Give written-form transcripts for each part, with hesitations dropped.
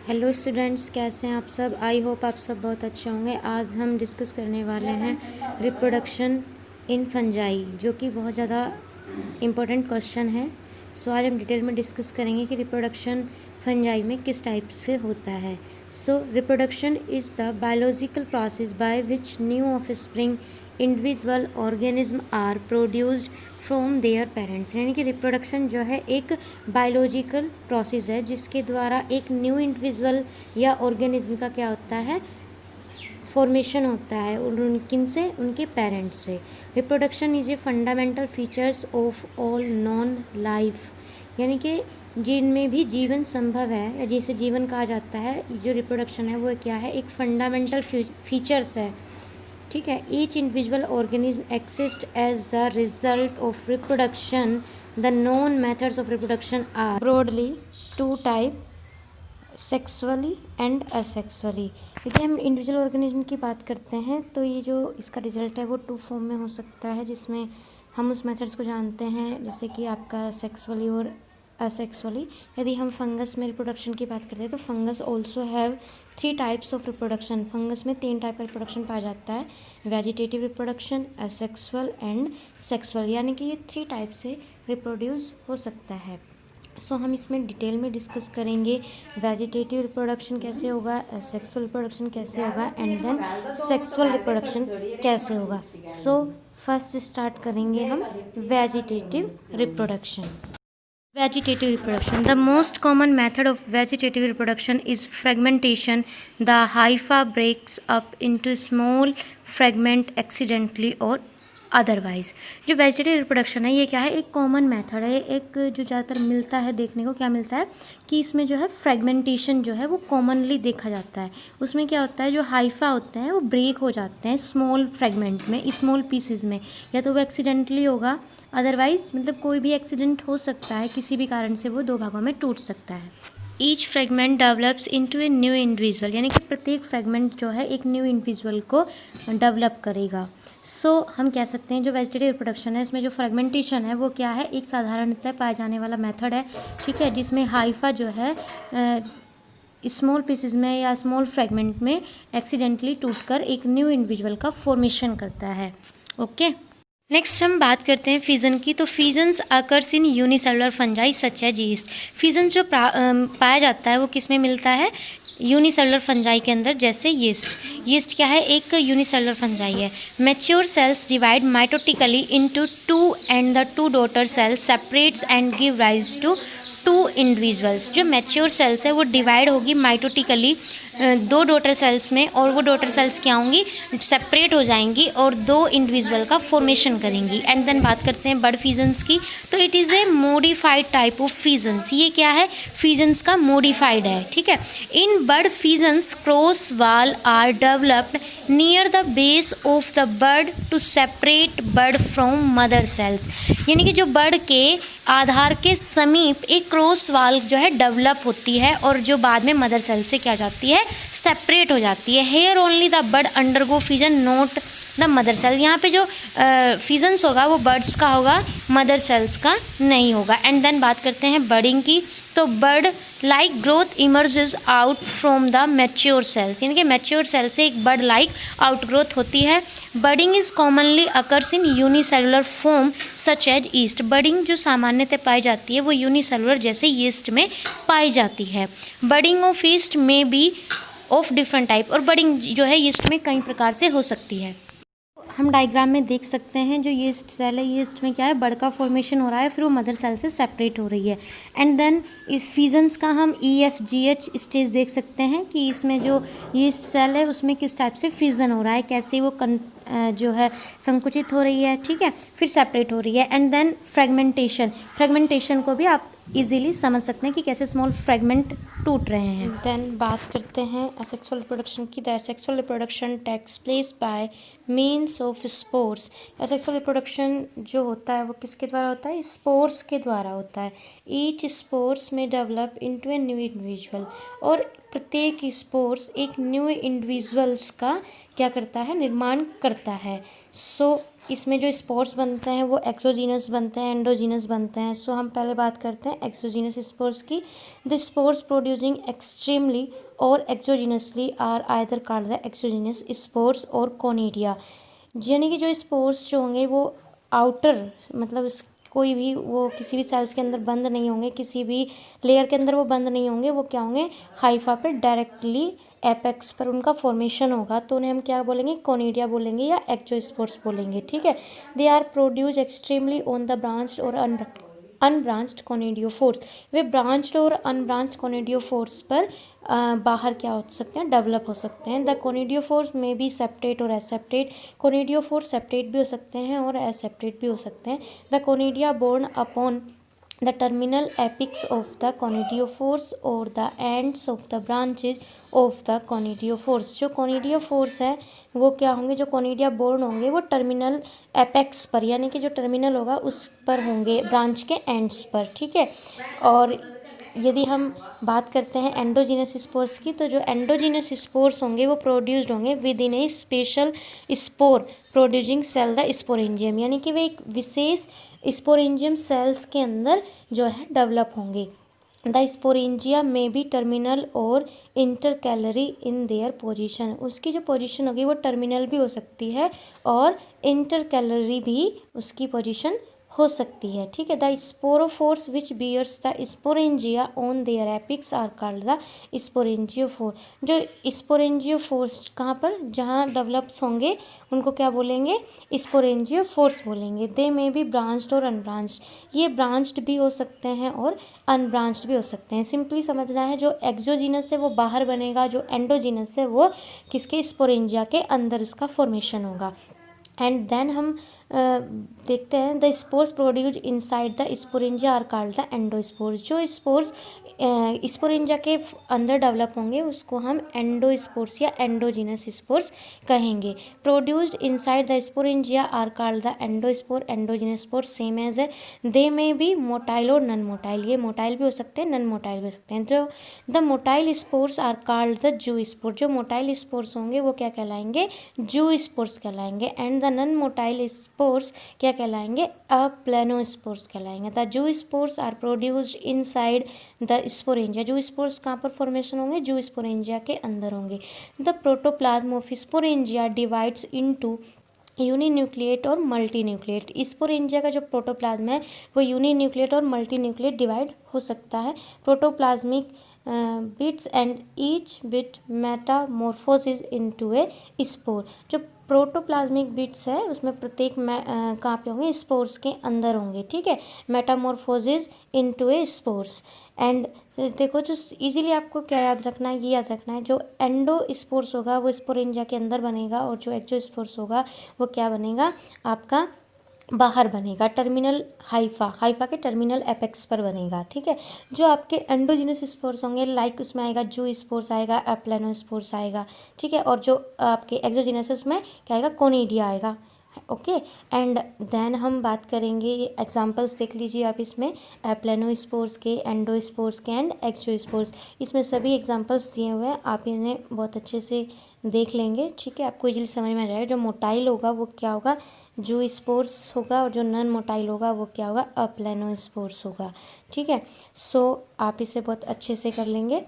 Hello students, कैसे हैं आप सब। आई होप आप सब बहुत अच्छे होंगे। आज हम डिस्कस करने वाले हैं रिप्रोडक्शन इन फंजाई, जो कि बहुत ज़्यादा इम्पोर्टेंट क्वेश्चन है। सो आज हम डिटेल में डिस्कस करेंगे कि रिप्रोडक्शन फंजाई में किस टाइप से होता है। So reproduction is the biological process by which new offspring individual organism are produced from their parents. यानी कि रिप्रोडक्शन जो है एक बायोलॉजिकल प्रोसेस है जिसके द्वारा एक न्यू इंडिविजुअल या ऑर्गेनिज्म का क्या होता है, फॉर्मेशन होता है किन से, उनके पेरेंट्स से। Reproduction is a fundamental features of all non life, यानी कि जिनमें भी जीवन संभव है या जिसे जीवन कहा जाता है, जो रिप्रोडक्शन है वो क्या है, एक फंडामेंटल फीचर्स है। ठीक है। Each individual organism exist as the result of reproduction. The known methods of reproduction are broadly two type, sexually and asexually. यदि हम इंडिविजुअल ऑर्गेनिज्म की बात करते हैं तो ये जो इसका रिजल्ट है वो टू फॉर्म में हो सकता है, जिसमें हम उस मेथड्स को जानते हैं जैसे कि आपका सेक्सुअली और असेक्सुअली। यदि हम फंगस में रिप्रोडक्शन की बात करते हैं तो fungus also have 3 types of reproduction. Fungus में 3 टाइप का रिप्रोडक्शन पाया जाता है, vegetative reproduction, asexual and sexual, यानी कि ये 3 टाइप से रिप्रोड्यूस हो सकता है। सो हम इसमें डिटेल में डिस्कस करेंगे वेजिटेटिव रिप्रोडक्शन कैसे होगा, सेक्सुअल रिप्रोडक्शन कैसे होगा एंड देन सेक्सुअल रिप्रोडक्शन कैसे होगा। सो फर्स्ट स्टार्ट करेंगे हम vegetative reproduction. Vegetative reproduction. The most common method of vegetative reproduction is fragmentation. The hypha breaks up into small fragment accidentally or otherwise. जो vegetative reproduction है ये क्या है, एक कॉमन मेथड है, एक जो ज़्यादातर मिलता है, देखने को क्या मिलता है कि इसमें जो है फ्रेगमेंटेशन जो है वो कॉमनली देखा जाता है। उसमें क्या होता है, जो हाइफा होते हैं वो ब्रेक हो जाते हैं स्मॉल फ्रेगमेंट में, स्मॉल पीसेज में, या तो वो एक्सीडेंटली होगा, अदरवाइज मतलब कोई भी एक्सीडेंट हो सकता है, किसी भी कारण से वो 2 भागों में टूट सकता है। Each fragment develops into a new individual, यानी कि प्रत्येक फ्रेगमेंट जो है एक न्यू इंडिविजुअल को डेवलप करेगा। सो हम कह सकते हैं जो वेजिटेटिव रिप्रोडक्शन है इसमें जो फ्रेगमेंटेशन है वो क्या है, एक साधारणतः पाया जाने वाला मेथड है। ठीक है, जिसमें हाइफा जो है स्मॉल पीसेज में या स्मॉल फ्रेगमेंट में एक्सीडेंटली टूटकर एक न्यू इंडिविजुअल का फॉर्मेशन करता है। ओके, नेक्स्ट हम बात करते हैं फिजन की। तो fissions occurs in unicellular fungi such as yeast. Fission जो पाया जाता है वो किस में मिलता है, यूनिसेलुलर फंजाई के अंदर, जैसे यीस्ट। यीस्ट क्या है, एक यूनिसेलुलर फंजाई है। Mature cells divide mitotically into 2 and the 2 daughter cells separates and give rise to 2 individuals. जो मैच्योर सेल्स है वो डिवाइड होगी माइटोटिकली 2 डॉटर सेल्स में, और वो डॉटर सेल्स क्या होंगी, सेपरेट हो जाएंगी और 2 इंडिविजुअल का फॉर्मेशन करेंगी। एंड देन बात करते हैं बर्ड फिजन्स की। तो it is a modified type of fissions. ये क्या है, फिजन्स का मोडिफाइड है। ठीक है, in bird fissions cross wall are developed near the base of the bird to separate bird from mother cells. यानी कि जो बर्ड के आधार के समीप एक क्रॉस वाल जो है डेवलप होती है और जो बाद में मदर सेल से क्या जाती है, सेपरेट हो जाती है। Here only the bird undergo fission not the mother cell. यहाँ पे जो फिजन्स होगा वो बर्ड्स का होगा, मदर सेल्स का नहीं होगा। एंड देन बात करते हैं बर्डिंग की। तो bird like growth emerges out from the mature cells, यानी कि मैच्योर सेल से एक बर्ड लाइक आउट ग्रोथ होती है। Budding is commonly occurs in unicellular form such as yeast. Budding जो सामान्यतः पाई जाती है वो यूनिसेलुलर जैसे ईस्ट में पाई जाती है। बर्डिंग ऑफ ईस्ट में बी ऑफ डिफरेंट टाइप, और बर्डिंग जो है ईस्ट में कई प्रकार से हो सकती है। हम डायग्राम में देख सकते हैं जो यीस्ट सेल है, यीस्ट में क्या है, बर्ड का फॉर्मेशन हो रहा है, फिर वो मदर सेल से सेपरेट हो रही है। एंड देन इस फिजन्स का हम EFGH स्टेज देख सकते हैं कि इसमें जो यीस्ट सेल है उसमें किस टाइप से फिजन हो रहा है, कैसे वो जो है संकुचित हो रही है, ठीक है, फिर सेपरेट हो रही है। एंड देन फ्रेगमेंटेशन को भी आप इजीली समझ सकते हैं कि कैसे स्मॉल फ्रेगमेंट टूट रहे हैं। देन बात करते हैं असेक्सुअल रिप्रोडक्शन की। The asexual reproduction takes place by means of spores. Asexual reproduction जो होता है वो किसके द्वारा होता है, स्पोर्स के द्वारा होता है। ईच स्पोर्स में develop into a new individual, और प्रत्येक स्पोर्स एक न्यू इंडिविजुअल्स का क्या करता है, निर्माण करता है। सो इसमें जो स्पोर्स बनते हैं वो एक्सोजीनस बनते हैं, एंडोजीनस बनते हैं। सो हम पहले बात करते हैं एक्सोजीनस स्पोर्स की। The spores producing extremely or exogenously are either called the exogenous spores or conidia. यानी कि जो स्पोर्स जो होंगे वो आउटर मतलब कोई भी वो किसी भी सेल्स के अंदर बंद नहीं होंगे, किसी भी लेयर के अंदर वो बंद नहीं होंगे, वो क्या होंगे हाइफा पे डायरेक्टली एपेक्स पर उनका फॉर्मेशन होगा, तो उन्हें हम क्या बोलेंगे कोनिडिया बोलेंगे या एक्सोस्पोर्स बोलेंगे। ठीक है, they are produce extremely on the branched और अनब्रांच्ड कोनिडियोफोर्स। वे ब्रांच्ड और अनब्रांच्ड कोनिडियोफोर्स पर बाहर क्या हो सकते हैं डेवलप हो सकते हैं। द कोनिडियोफोर्स में बी सेप्टेट और एसेप्टेट। कोनिडियोफोर्स सेप्टेट भी हो सकते हैं और एसेप्टेट भी हो सकते हैं। The conidia borne upon the terminal apex of the conidiophores or the ends of the branches of the conidiophores। जो conidiophores है वो क्या होंगे, जो कोनिडिया बोर्न होंगे वो टर्मिनल एपेक्स पर यानी कि जो टर्मिनल होगा उस पर होंगे, ब्रांच के एंड्स पर। ठीक है, और यदि हम बात करते हैं एंडोजीनस स्पोर्स की, तो जो एंडोजीनस स्पोर्स होंगे वो प्रोड्यूस्ड होंगे within a special spore producing cell the sporangium, यानी कि वे एक विशेष स्पोरेंजियम सेल्स के अंदर जो है डेवलप होंगे। द स्पोरेंजिया में बी टर्मिनल और इंटरकैलरी इन देयर पोजीशन। उसकी जो पोजीशन होगी वो टर्मिनल भी हो सकती है और इंटरकैलरी भी उसकी पोजीशन हो सकती है। ठीक है, the sporophores which bears the sporangia on their apex are called the sporangiophore. जो स्पोरेंजियोफोर्स कहाँ पर जहाँ डेवलप्स होंगे उनको क्या बोलेंगे स्पोरेंजियोफोर्स बोलेंगे। दे में भी ब्रांच्ड और अनब्रांच्ड। ये ब्रांच्ड भी हो सकते हैं और अनब्रांच्ड भी हो सकते हैं। सिंपली समझना है, जो एक्सोजीनस है वो बाहर बनेगा, जो एंडोजीनस है वो किसके स्पोरेंजिया के अंदर उसका फॉर्मेशन होगा। एंड देन हम देखते हैं the spores produce inside the sporangia are called the endospores. जो स्पोर्स स्पोरेंजिया के अंदर डेवलप होंगे उसको हम एंडोस्पोर्स या एंडोजीनस स्पोर्स कहेंगे। Produced inside the sporangia are called the endospore. Endogenous spore same as है। दे में भी मोटाइल और नन मोटाइल। ये मोटाइल भी हो सकते हैं, नन मोटाइल भी हो सकते हैं। जो the motile spores are called the zoospore. जो मोटाइल स्पोर्स होंगे वो क्या कहलाएंगे जू स्पोर्स कहलाएंगे। And the non motile spores क्या कहलाएंगे अप्लेनोस्पोर्स कहलाएंगे। The zoospores are produced inside the sporangia. Zoospores कहाँ पर फॉर्मेशन होंगे जू स्पोरेंजिया के अंदर होंगे। The protoplasm of sporangia divides into uninucleate और मल्टीन्यूक्लिएट। स्पोरेंजिया का जो प्रोटोप्लाज्म है वो यूनिन्यूक्लिएट और मल्टीन्यूक्लिएट डिवाइड हो सकता है। Protoplasmic bits and each bit Metamorphosis into A spore. जो प्रोटोप्लाज्मिक बिट्स है उसमें प्रत्येक कहाँ पे होंगे स्पोर्स के अंदर होंगे। ठीक है, Metamorphosis into A spores. And देखो जो इजीली आपको क्या याद रखना है, ये याद रखना है जो एंडो स्पोर्स होगा वो स्पोरेंजिया के अंदर बनेगा और जो एक्सो स्पोर्स होगा वो क्या बनेगा आपका बाहर बनेगा, टर्मिनल हाइफा के टर्मिनल एपेक्स पर बनेगा। ठीक है, जो आपके एंडोजीनस स्पोर्स होंगे लाइक उसमें आएगा जू स्पोर्स आएगा, एप्लेनोस्पोर्स आएगा। ठीक है, और जो आपके एक्सोजीनस उसमें क्या आएगा कोनिडिया आएगा। ओके, एंड देन हम बात करेंगे एग्जांपल्स देख लीजिए आप इसमें एप्लेनोस्पोर्स के, एंडोस्पोर्स के एंड एक्सोस्पोर्स। इसमें सभी एग्जांपल्स दिए हुए हैं, आप इन्हें बहुत अच्छे से देख लेंगे। ठीक है, आपको इजीली समझ में आ जाएगा। जो मोटाइल होगा वो क्या होगा जू स्पोर्स होगा और जो नन मोटाइल होगा वो क्या होगा अप्लेनोस्पोर्स होगा। ठीक है, सो आप इसे बहुत अच्छे से कर लेंगे।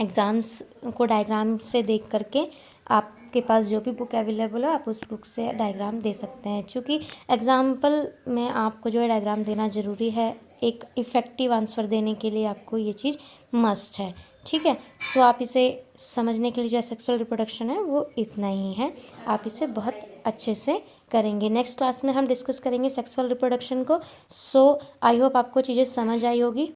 एग्ज़ाम्स को डायग्राम से देख करके आपके पास जो भी बुक अवेलेबल हो आप उस बुक से डायग्राम दे सकते हैं। क्योंकि एग्जाम्पल में आपको जो है डायग्राम देना ज़रूरी है, एक इफ़ेक्टिव आंसर देने के लिए आपको ये चीज़ मस्ट है। ठीक है, सो आप इसे समझने के लिए जो सेक्सुअल रिप्रोडक्शन है वो इतना ही है, आप इसे बहुत अच्छे से करेंगे। नेक्स्ट क्लास में हम डिस्कस करेंगे सेक्सुअल रिप्रोडक्शन को। सो आई होप आपको चीज़ें समझ आई होगी।